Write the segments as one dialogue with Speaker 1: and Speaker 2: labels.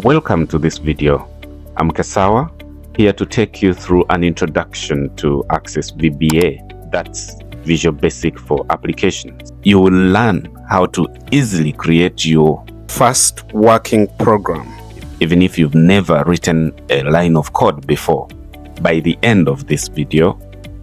Speaker 1: Welcome to this video. I'm Kasawa, here to take you through an introduction to Access VBA, that's Visual Basic for Applications. You will learn how to easily create your first working program, even if you've never written a line of code before. By the end of this video,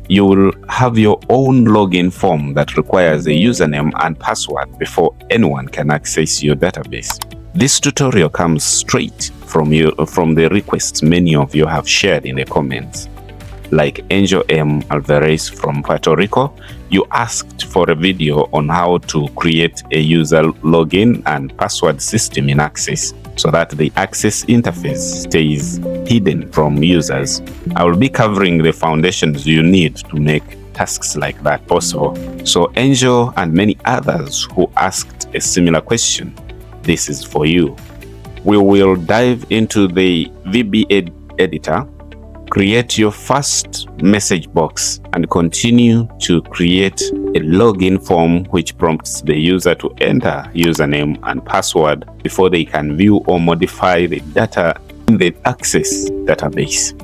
Speaker 1: you will have your own login form that requires a username and password before anyone can access your database. This tutorial comes straight from the requests many of you have shared in the comments. Like Angel M. Alvarez from Puerto Rico, you asked for a video on how to create a user login and password system in Access so that the Access interface stays hidden from users. I will be covering the foundations you need to make tasks like that possible. So Angel and many others who asked a similar question, this is for you. We will dive into the VBA Editor, create your first message box, and continue to create a login form which prompts the user to enter username and password before they can view or modify the data in the Access database.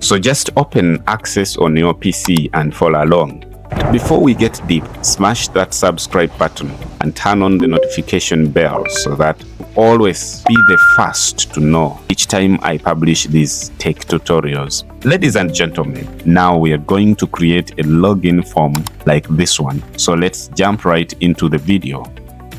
Speaker 1: So just open Access on your PC and follow along. Before we get deep, smash that subscribe button and turn on the notification bell so that you always be the first to know each time I publish these tech tutorials. Ladies and gentlemen, now we are going to create a login form like this one. So let's jump right into the video.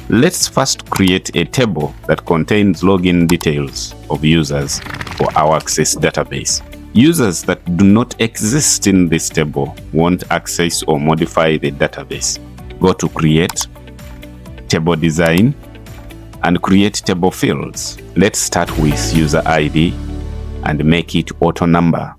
Speaker 1: Let's first create a table that contains login details of users for our Access database. Users that do not exist in this table won't access or modify the database. Go to Create, Table Design, and create table fields. Let's start with user ID and make it auto number.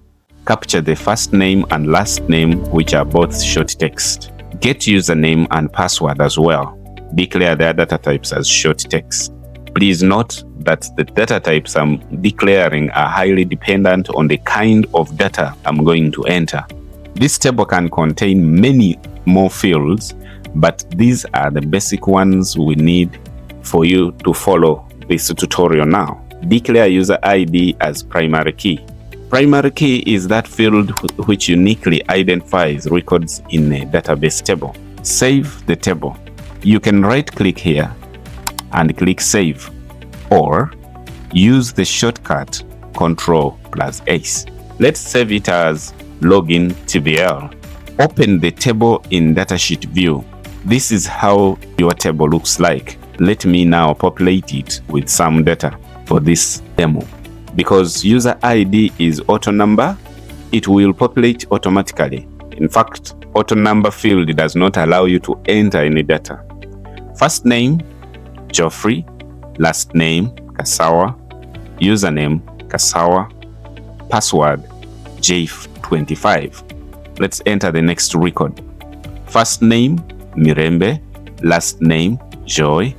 Speaker 1: Capture the first name and last name, which are both short text. Get username and password as well. Declare their data types as short text. Please note that the data types I'm declaring are highly dependent on the kind of data I'm going to enter. This table can contain many more fields, but these are the basic ones we need for you to follow this tutorial now. Declare user ID as primary key. Primary key is that field which uniquely identifies records in a database table. Save the table. You can right-click here and click Save, or use the shortcut Ctrl+S. Let's save it as login TBL. Open the table in datasheet view. This is how your table looks like. Let me now populate it with some data for this demo. Because user ID is auto number, it will populate automatically. In fact, auto number field does not allow you to enter any data. First name, Geoffrey. Last name, Kasawa. Username, Kasawa. Password, JF25. Let's enter the next record. First name, Mirembe. Last name, Joy.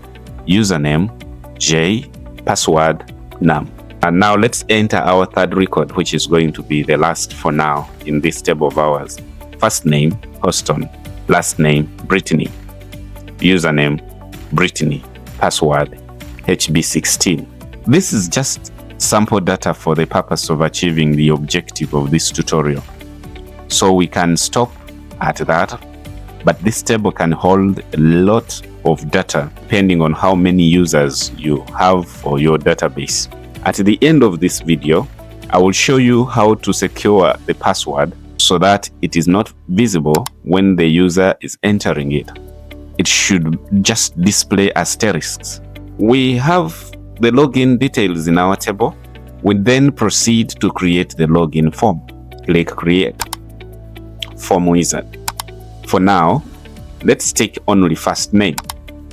Speaker 1: Username, J. Password, Nam. And now let's enter our third record, which is going to be the last for now in this table of ours. First name, Houston. Last name, Brittany. Username, Brittany. Password, HB16. This is just sample data for the purpose of achieving the objective of this tutorial. So we can stop at that, but this table can hold a lot of data depending on how many users you have for your database. At the end of this video, I will show you how to secure the password so that it is not visible when the user is entering it. It should just display asterisks. We have the login details in our table. We then proceed to create the login form. Click Create. Form Wizard. For now, let's take only first name.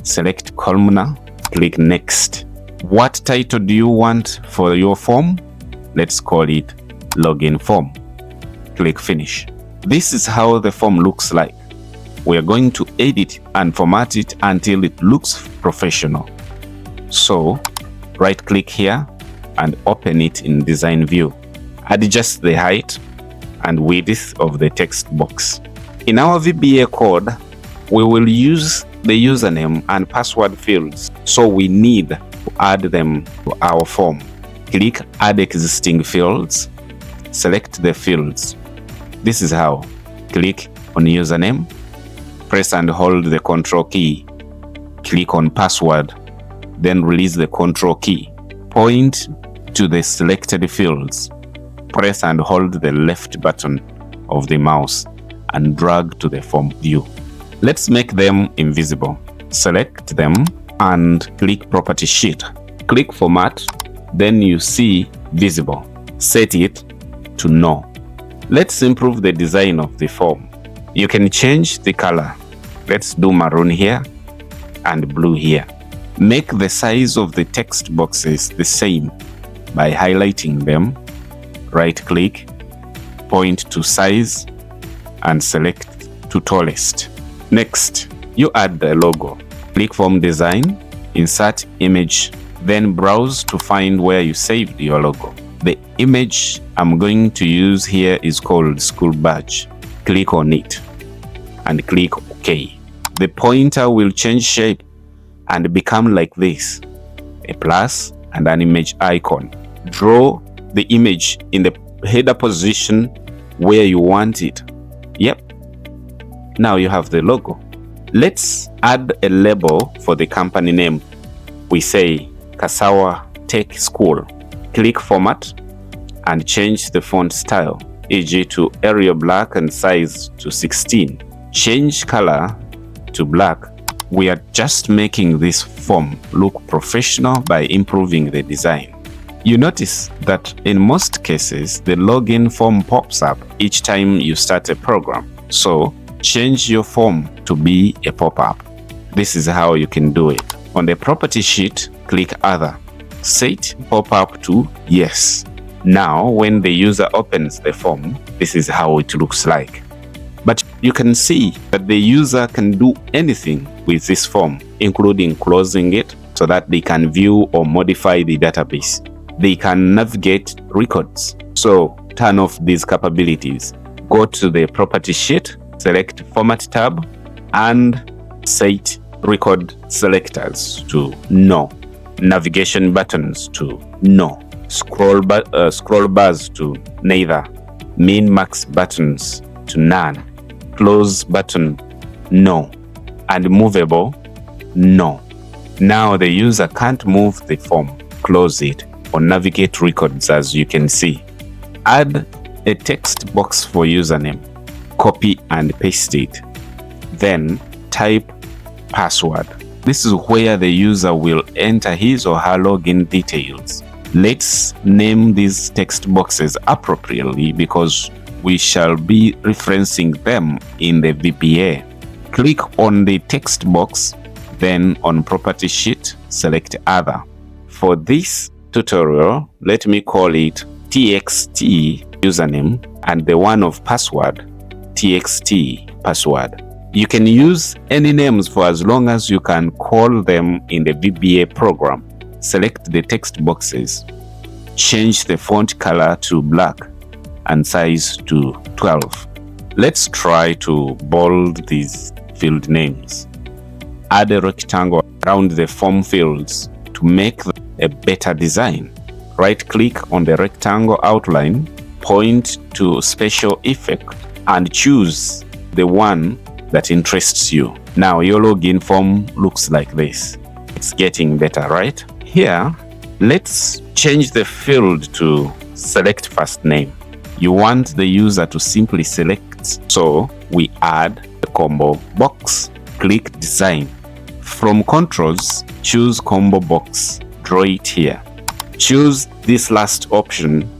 Speaker 1: Select columnar. Click Next. What title do you want for your form? Let's call it Login Form. Click Finish. This is how the form looks like. We are going to edit and format it until it looks professional. So, right-click here and open it in Design View. Adjust the height and width of the text box. In our VBA code, we will use the username and password fields, so we need to add them to our form. Click Add Existing Fields. Select the fields. This is how. Click on username. Press and hold the Control key. Click on password. Then release the Control key. Point to the selected fields. Press and hold the left button of the mouse and drag to the form view. Let's make them invisible. Select them and click Property Sheet. Click Format, then you see Visible. Set it to No. Let's improve the design of the form. You can change the color. Let's do maroon here and blue here. Make the size of the text boxes the same by highlighting them. Right-click, point to Size, and select to Tallest. Next, you add the logo. Click Form Design, insert image, then browse to find where you saved your logo. The image I'm going to use here is called School Badge. Click on it and click OK. The pointer will change shape and become like this, a plus and an image icon. Draw the image in the header position where you want it. Yep. Now you have the logo. Let's add a label for the company name. We say Kasawa Tech School. Click Format and change the font style, e.g. to Arial black and size to 16. Change color to black. We are just making this form look professional by improving the design. You notice that in most cases, the login form pops up each time you start a program. So change your form to be a pop-up. This is how you can do it. On the property sheet, click Other. Set pop-up to Yes. Now, when the user opens the form, this is how it looks like. But you can see that the user can do anything with this form, including closing it so that they can view or modify the database. They can navigate records. So turn off these capabilities. Go to the property sheet, select Format tab, and set record selectors to No. Navigation buttons to No. Scroll bars to Neither. Min-max buttons to None. Close button, No. And movable, No. Now the user can't move the form, close it, or navigate records as you can see. Add a text box for username. Copy and paste it. Then type password. This is where the user will enter his or her login details. Let's name these text boxes appropriately because we shall be referencing them in the VBA. Click on the text box, then on Property Sheet, select Other. For this tutorial, let me call it TXT username and the one of password, TXT password. You can use any names for as long as you can call them in the VBA program. Select the text boxes. Change the font color to black and size to 12. Let's try to bold these field names. Add a rectangle around the form fields to make a better design. Right-click on the rectangle outline, point to Special Effect, and choose the one that interests you. Now your login form looks like this. It's getting better, right? Here, let's change the field to Select First Name. You want the user to simply select, so we add the combo box. Click Design. From Controls, choose Combo Box. Draw it here. Choose this last option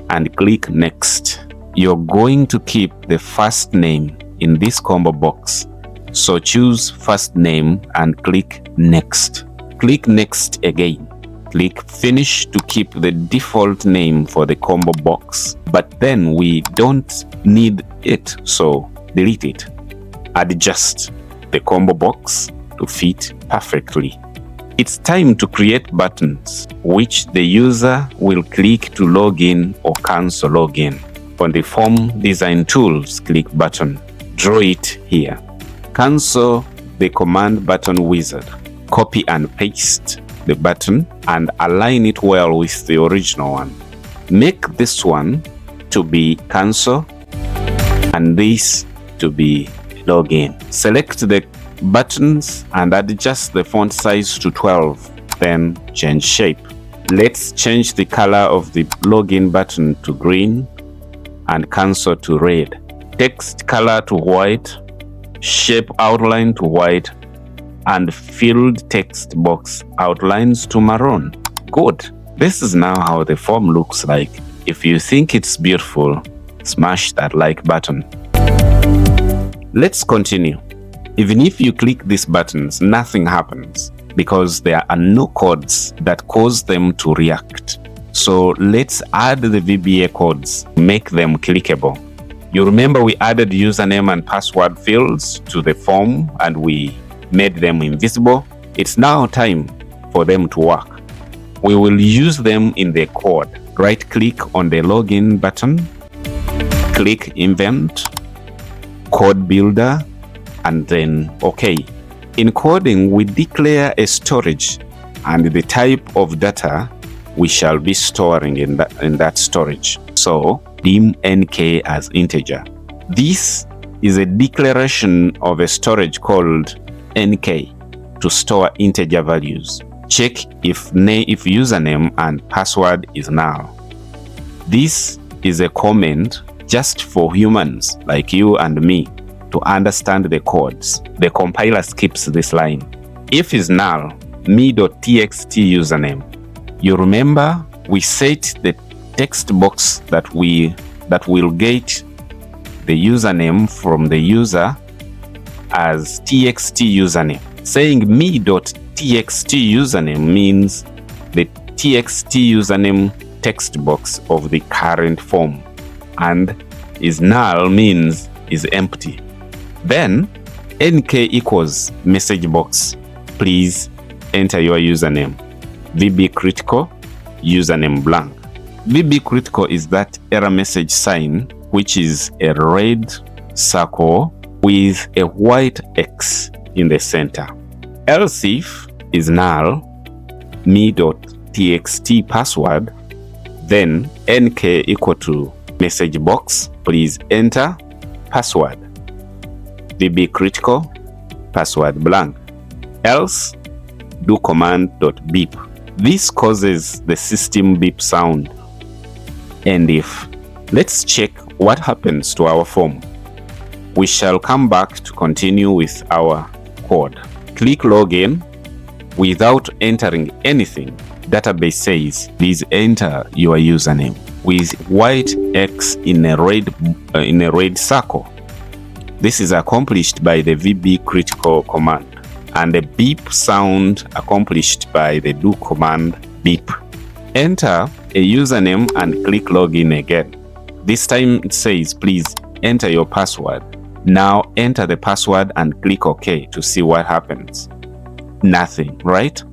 Speaker 1: and click Next. You're going to keep the first name in this combo box, so choose First Name and click Next. Click Next again. Click Finish to keep the default name for the combo box, but then we don't need it, so delete it. Adjust the combo box to fit perfectly. It's time to create buttons, which the user will click to log in or cancel login. On the Form Design Tools, click Button. Draw it here. Cancel the Command Button wizard. Copy and paste the button and align it well with the original one. Make this one to be cancel and this to be login. Select the buttons and adjust the font size to 12, then change shape. Let's change the color of the login button to green and cancel to red. Text color to white, shape outline to white, and filled text box outlines to maroon. Good. This is now how the form looks like. If you think it's beautiful, smash that like button. Let's continue. Even if you click these buttons, nothing happens because there are no codes that cause them to react. So let's add the VBA codes, make them clickable. You remember we added username and password fields to the form and we made them invisible. It's now time for them to work. We will use them in the code. Right click on the login button, click invent, code builder, and then OK. In coding, we declare a storage and the type of data we shall be storing in that storage. So dim nk as integer. This is a declaration of a storage called nk to store integer values. Check if username and password is null. This is a comment just for humans like you and me to understand the codes. The compiler skips this line. If is null, me.txt username. You remember we set the text box that will get the username from the user as txt username. Saying me.txt username means the txt username text box of the current form, and is null means is empty. Then nk equals message box. Please enter your username. VB critical, username blank. VB critical is that error message sign, which is a red circle with a white X in the center. Else if is null, me.txt password, then nk equal to message box. Please enter password. VB critical, password blank. Else, do command.beep. This causes the system beep sound. And if, let's check what happens to our form. We shall come back to continue with our code. Click login. Without entering anything, database says please enter your username with white X in a red circle. This is accomplished by the VB critical command, and the beep sound accomplished by the do command beep. Enter a username and click login again. This time it says please enter your password. Now enter the password and click OK to see what happens. Nothing, right?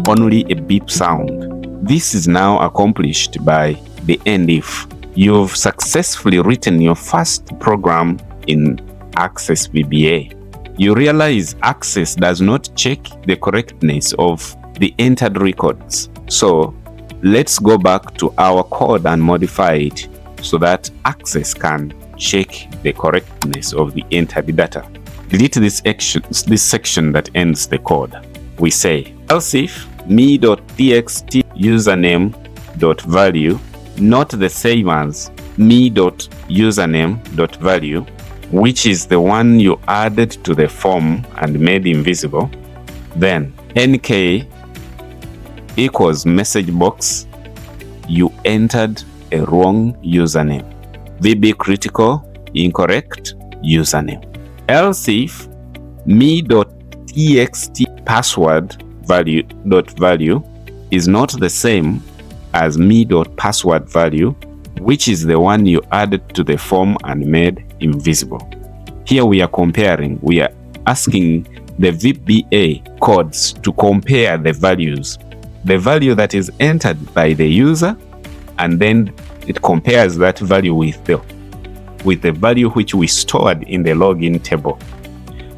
Speaker 1: Only a beep sound. This is now accomplished by the end if. You've successfully written your first program in Access VBA. You realize Access does not check the correctness of the entered records. So let's go back to our code and modify it so that Access can check the correctness of the entered data. Delete this section that ends the code. We say else if me.txt username.value not the same as me.username.value, which is the one you added to the form and made invisible, then nk equals message box, you entered a wrong username. VB critical, incorrect username. Else if me.txt password value is not the same as me.password value, which is the one you added to the form and made invisible. Here we are comparing, we are asking the VBA codes to compare the values. The value that is entered by the user, and then it compares that value with the value which we stored in the login table.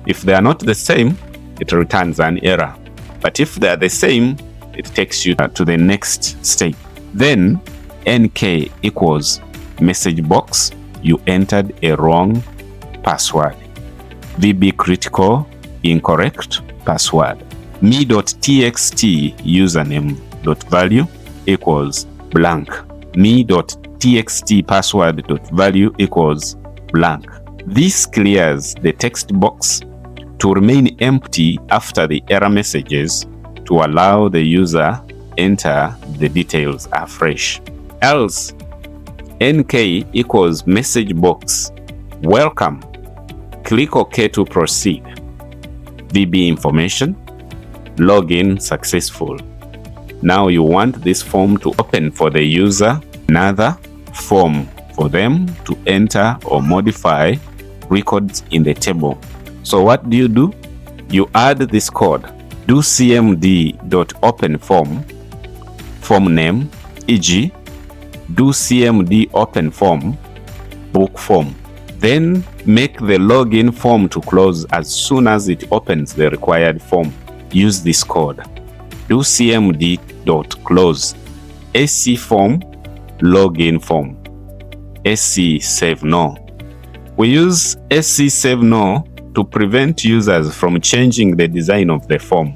Speaker 1: If they are not the same, it returns an error. But if they are the same, it takes you to the next step. Then NK equals message box, you entered a wrong password. VB critical, incorrect password. me.txt username.value equals blank. me.txt password.value equals blank. This clears the text box to remain empty after the error messages to allow the user enter the details afresh. Else, NK equals message box, welcome. Click OK to proceed. VB information, login successful. Now you want this form to open for the user, another form for them to enter or modify records in the table. So what do? You add this code, do cmd.open form name, e.g. do cmd open form, book form. Then make the login form to close as soon as it opens the required form. Use this code, do cmd.close, sc form, login form, sc save no. We use sc save no to prevent users from changing the design of the form.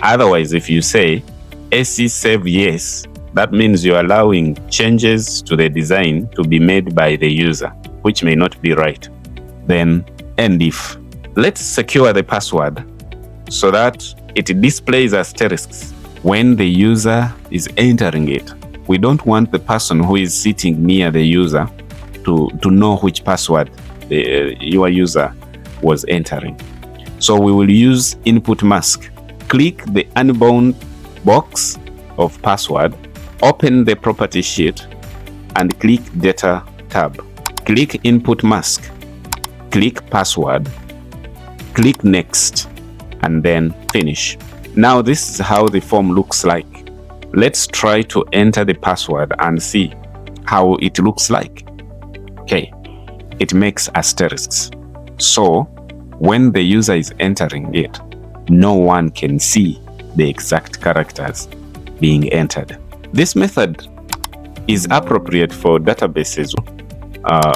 Speaker 1: Otherwise, if you say sc save yes, that means you're allowing changes to the design to be made by the user, which may not be right. Then end if. Let's secure the password so that it displays asterisks when the user is entering it. We don't want the person who is sitting near the user to know which password your user was entering. So we will use input mask. Click the unbound box of password, open the property sheet and click data tab. Click input mask, click password, click next and then finish. Now this is how the form looks like. Let's try to enter the password and see how it looks like. Okay, it makes asterisks. So when the user is entering it, no one can see the exact characters being entered. This method is appropriate for databases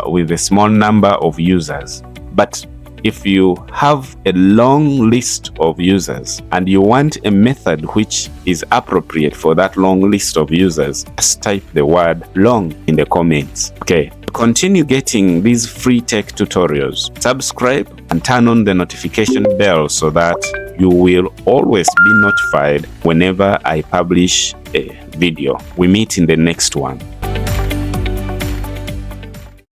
Speaker 1: with a small number of users. But if you have a long list of users and you want a method which is appropriate for that long list of users, just type the word long in the comments. Okay, to continue getting these free tech tutorials, subscribe and turn on the notification bell so that you will always be notified whenever I publish a video. We meet in the next one.